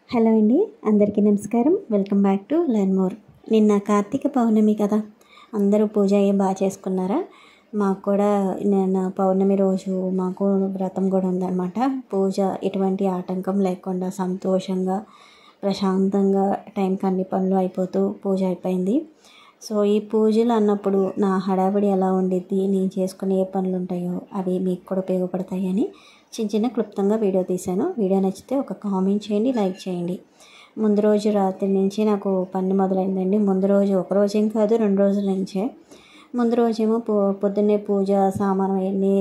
Hello అండి, అందరికీ నమస్కారం. Welcome back to learn more. నిన్న కార్తీక పౌర్ణమి కదా, అందరూ పూజ బాగా చేసుకున్నారా? మాకు కూడా నిన్న పౌర్ణమి రోజు మాకు వ్రతం కూడా ఉందన్నమాట. పూజ ఎటువంటి ఆటంకం లేకుండా సంతోషంగా ప్రశాంతంగా టైంకి అన్ని పనులు అయిపోతూ పూజ అయిపోయింది. సో ఈ పూజలు అన్నప్పుడు నా హడావిడి ఎలా ఉండిద్ది, నేను చేసుకునే ఏ పనులు ఉంటాయో అవి మీకు కూడా ఉపయోగపడతాయని చిన్న క్లుప్తంగా వీడియో తీశాను. వీడియో నచ్చితే ఒక కామెంట్ చేయండి, లైక్ చేయండి. ముందు రోజు రాత్రి నుంచి నాకు పని మొదలైందండి. ముందు రోజు ఒక రోజేం కాదు, 2 రోజుల నుంచే. ముందు రోజేమో పొద్దున్నే పూజ సామాను అవన్నీ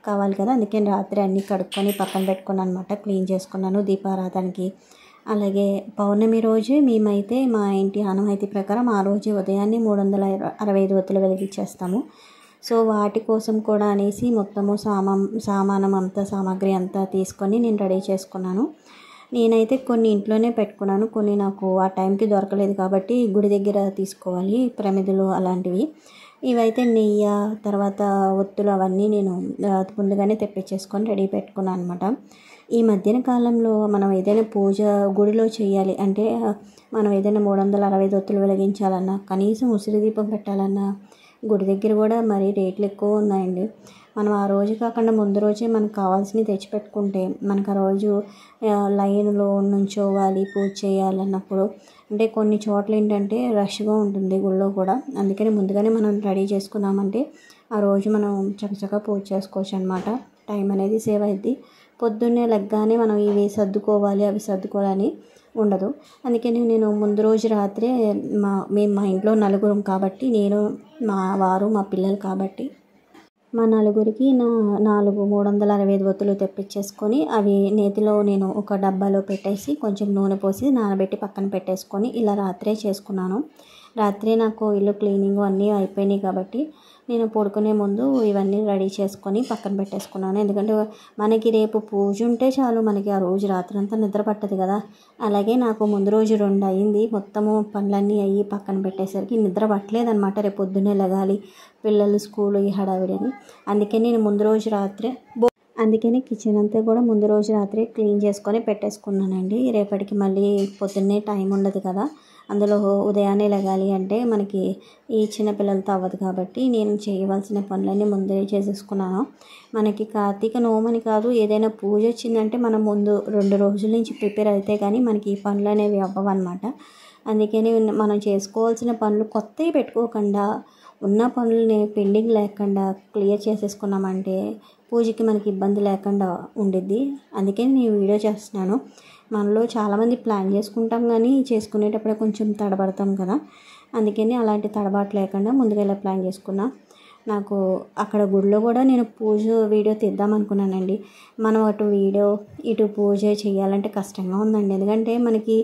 కావాలి కదా, అందుకని రాత్రి అన్నీ కడుక్కొని పక్కన పెట్టుకున్నాను అనమాట. క్లీన్ చేసుకున్నాను దీపారాధనకి. అలాగే పౌర్ణమి రోజు మేమైతే మా ఇంటి ఆనవాయితీ ప్రకారం ఆ రోజు ఉదయాన్నే 365 ఒత్తులు వెలిగించేస్తాము. సో వాటి కోసం కూడా అనేసి మొత్తము సామానం అంతా సామాగ్రి అంతా తీసుకొని నేను రెడీ చేసుకున్నాను. నేనైతే కొన్ని ఇంట్లోనే పెట్టుకున్నాను, కొన్ని నాకు ఆ టైంకి దొరకలేదు కాబట్టి గుడి దగ్గర తీసుకోవాలి, ప్రమిదలు అలాంటివి. ఇవైతే నెయ్యి తర్వాత ఒత్తులు అవన్నీ నేను ముందుగానే తెప్పించేసుకొని రెడీ పెట్టుకున్నాను అనమాట. ఈ మధ్యన కాలంలో మనం ఏదైనా పూజ గుడిలో చేయాలి అంటే, మనం ఏదైనా 365 ఒత్తులు వెలిగించాలన్నా, కనీసం ఉసిరి దీపం పెట్టాలన్నా గుడి దగ్గర కూడా మరీ రేట్లు ఎక్కువ ఉన్నాయండి. మనం ఆ రోజు కాకుండా ముందు రోజే మనకు కావాల్సినవి తెచ్చిపెట్టుకుంటే మనకు ఆ రోజు లైన్లో నుంచోవాలి పూజ చేయాలన్నప్పుడు. అంటే కొన్ని చోట్ల ఏంటంటే రష్గా ఉంటుంది గుళ్ళో కూడా, అందుకని ముందుగానే మనం రెడీ చేసుకున్నామంటే ఆ రోజు మనం చక్కచక్క పూజ చేసుకోవచ్చు అనమాట. టైం అనేది సేవ్ అయింది. పొద్దున్నే లెగ్గానే మనం ఇవి సర్దుకోవాలి అవి సర్దుకోవాలని ఉండదు. అందుకని నేను ముందు రోజు రాత్రే మేము మా ఇంట్లో నలుగురం కాబట్టి, నేను మా వారు మా పిల్లలు కాబట్టి మా నలుగురికి 365 ఒత్తులు తెప్పించేసుకొని అవి నేతిలో నేను ఒక డబ్బాలో పెట్టేసి కొంచెం నూనె పోసి నానబెట్టి పక్కన పెట్టేసుకొని ఇలా రాత్రే చేసుకున్నాను. రాత్రే నాకు ఇల్లు క్లీనింగ్ అన్నీ అయిపోయినాయి కాబట్టి నేను పడుకునే ముందు ఇవన్నీ రెడీ చేసుకొని పక్కన పెట్టేసుకున్నాను. ఎందుకంటే మనకి రేపు పూజ ఉంటే చాలు, మనకి ఆ రోజు రాత్రి అంతా నిద్ర పట్టదు కదా. అలాగే నాకు ముందు రోజు 2 అయింది, మొత్తము పనులన్నీ అయ్యి పక్కన పెట్టేసరికి నిద్ర పట్టలేదన్నమాట. రేపు పొద్దున్నే లెగాలి, పిల్లలు స్కూలు ఈ హడావిడి అని. అందుకని నేను ముందు రోజు రాత్రే అందుకని కిచెన్ అంతా కూడా ముందు రోజు రాత్రి క్లీన్ చేసుకొని పెట్టేసుకున్నానండి. రేపటికి మళ్ళీ పొద్దున్నే టైం ఉండదు కదా, అందులో ఉదయాన్నే లెగాలి అంటే మనకి ఈ చిన్నపిల్లలతో అవ్వదు కాబట్టి నేను చేయవలసిన పనులన్నీ ముందే చేసేసుకున్నాను. మనకి కార్తీక నోమని కాదు, ఏదైనా పూజ వచ్చిందంటే మనం ముందు 2 రోజుల నుంచి ప్రిపేర్ అయితే కానీ మనకి ఈ పనులు అనేవి అవ్వవన్నమాట. అందుకని మనం చేసుకోవాల్సిన పనులు కొత్తవి పెట్టుకోకుండా ఉన్న పనులని పెండింగ్ లేకుండా క్లియర్ చేసేసుకున్నామంటే పూజకి మనకి ఇబ్బంది లేకుండా ఉండిద్ది. అందుకని నేను వీడియో చేస్తున్నాను. మనలో చాలామంది ప్లాన్ చేసుకుంటాం కానీ చేసుకునేటప్పుడే కొంచెం తడబడతాం కదా, అందుకని అలాంటి తడబాటు లేకుండా ముందుగా ఇలా ప్లాన్ చేసుకున్నా. నాకు అక్కడ గుడిలో కూడా నేను పూజ వీడియో తీద్దాం అనుకున్నానండి. మనం అటు వీడియో ఇటు పూజ చేయాలంటే కష్టంగా ఉందండి. ఎందుకంటే మనకి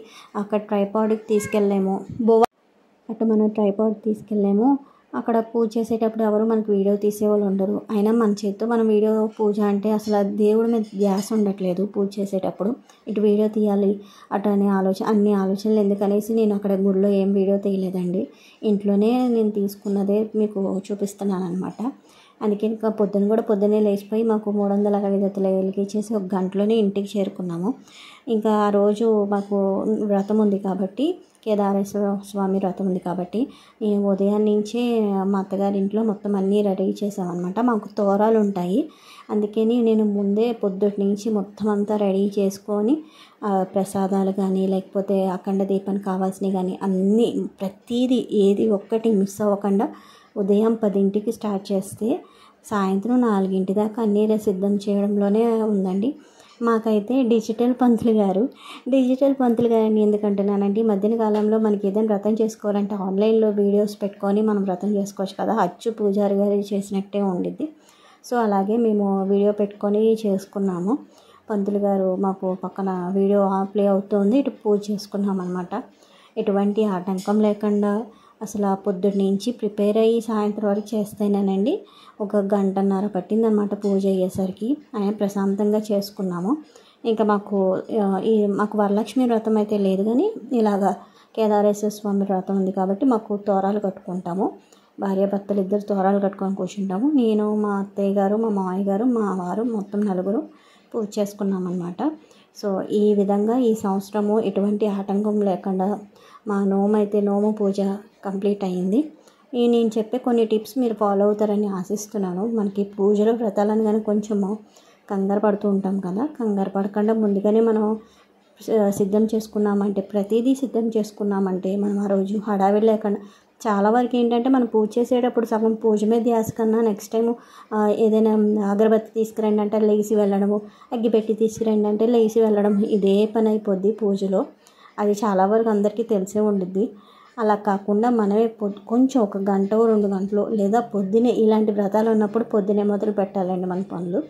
అక్కడ ట్రైపాడ్కి తీసుకెళ్ళలేము, అటు మనం ట్రైపాడ్ తీసుకెళ్ళలేము. అక్కడ పూజ చేసేటప్పుడు ఎవరు మనకు వీడియో తీసేవాళ్ళు ఉండరు. అయినా మన చేతితో మనం వీడియో పూజ అంటే అసలు దేవుడి మీద ధ్యాస ఉండట్లేదు పూజ చేసేటప్పుడు. ఇటు వీడియో తీయాలి అటు అన్ని ఆలోచనలు ఎందుకనేసి నేను అక్కడ గుడిలో ఏం వీడియో తీయలేదండి. ఇంట్లోనే నేను తీసుకున్నదే మీకు చూపిస్తున్నాను అనమాట. అందుకే ఇంకా పొద్దున్నే లేచిపోయి మాకు 365 ఒత్తులు వెలిగించేసి 1 గంటలోనే ఇంటికి చేరుకున్నాము. ఇంకా ఆ రోజు మాకు వ్రతం ఉంది కాబట్టి, కేదారేశ్వర స్వామి వ్రతం ఉంది కాబట్టి నేను ఉదయం నుంచే మా అత్తగారి ఇంట్లో మొత్తం అన్నీ రెడీ చేసామన్నమాట. మాకు తోరాలు ఉంటాయి, అందుకని నేను ముందే పొద్దుటి నుంచి మొత్తం అంతా రెడీ చేసుకొని ప్రసాదాలు కానీ లేకపోతే అఖండ దీపానికి కావాల్సినవి కానీ అన్నీ ప్రతిదీ ఏది ఒక్కటి మిస్ అవ్వకుండా ఉదయం 10ంటికి స్టార్ట్ చేస్తే సాయంత్రం 4 దాకా అన్నీ సిద్ధం చేయడంలోనే ఉందండి. మాకైతే డిజిటల్ పంతులు గారు అని ఎందుకంటున్నానంటే, ఈ మధ్యన కాలంలో మనకి ఏదైనా వ్రతం చేసుకోవాలంటే ఆన్లైన్లో వీడియోస్ పెట్టుకొని మనం వ్రతం చేసుకోవచ్చు కదా, అచ్చు పూజారి గారు చేసినట్టే ఉండిద్ది. సో అలాగే మేము వీడియో పెట్టుకొని చేసుకున్నాము. పంతులు గారు మాకు పక్కన వీడియో ప్లే అవుతుంది, ఇటు పూజ చేసుకున్నాం అనమాట. ఎటువంటి ఆటంకం లేకుండా అసలు ఆ పొద్దున్న నుంచి ప్రిపేర్ అయ్యి సాయంత్రం వరకు చేస్తేనేనండి 1 గంటన్నర పట్టిందనమాట పూజ అయ్యేసరికి. ఆయన ప్రశాంతంగా చేసుకున్నాము. ఇంకా మాకు వరలక్ష్మి వ్రతం అయితే లేదు కానీ ఇలాగా కేదారేశ్వర స్వామి వ్రతం ఉంది కాబట్టి మాకు తోరాలు కట్టుకుంటాము. భార్యాభర్తలు ఇద్దరు తోరాలు కట్టుకొని కూర్చుంటాము. నేను మా అత్తయ్య గారు మా మామయ్య గారు మా వారు మొత్తం నలుగురు పూజ చేసుకున్నాం అన్నమాట. సో ఈ విధంగా ఈ సంవత్సరము ఎటువంటి ఆటంకం లేకుండా మా నోము పూజ కంప్లీట్ అయ్యింది. నేను చెప్పే కొన్ని టిప్స్ మీరు ఫాలో అవుతారని ఆశిస్తున్నాను. మనకి పూజలు వ్రతాలని కానీ కొంచెము కంగారు పడుతూ ఉంటాం కదా, కంగారు పడకుండా ముందుగానే మనం సిద్ధం చేసుకున్నామంటే, ప్రతిదీ సిద్ధం చేసుకున్నామంటే మనం ఆ రోజు హడావిడి లేకుండా, చాలా వరకు ఏంటంటే మనం పూజ చేసేటప్పుడు సగం పూజ మీద ధ్యాస కన్నా నెక్స్ట్ టైం ఏదైనా అగరబత్తి తీసుకురండి అంటే లేచి వెళ్ళడము, అగ్గిపెట్టి తీసుకురండి అంటే లేచి వెళ్ళడం, ఇదే పని అయిపోద్ది పూజలో. అది చాలా వరకు అందరికీ తెలిసే ఉండిద్ది. అలా కాకుండా మనమే కొంచెం 1 గంట 2 గంటలు లేదా పొద్దునే, ఇలాంటి వ్రతాలు ఉన్నప్పుడు పొద్దునే మొదలు పెట్టాలండి మన పనులు.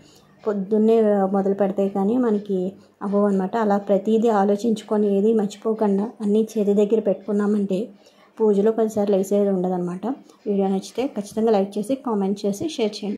పొద్దున్నే మొదలు పెడితే కానీ మనకి అవ్వవు అనమాట. అలా ప్రతిదీ ఆలోచించుకొని ఏది మర్చిపోకుండా అన్నీ చేతి దగ్గర పెట్టుకున్నామంటే పూజలో 10 సార్లు వేసేది ఉండదన్నమాట. వీడియో నచ్చితే ఖచ్చితంగా లైక్ చేసి, కామెంట్ చేసి, షేర్ చేయండి.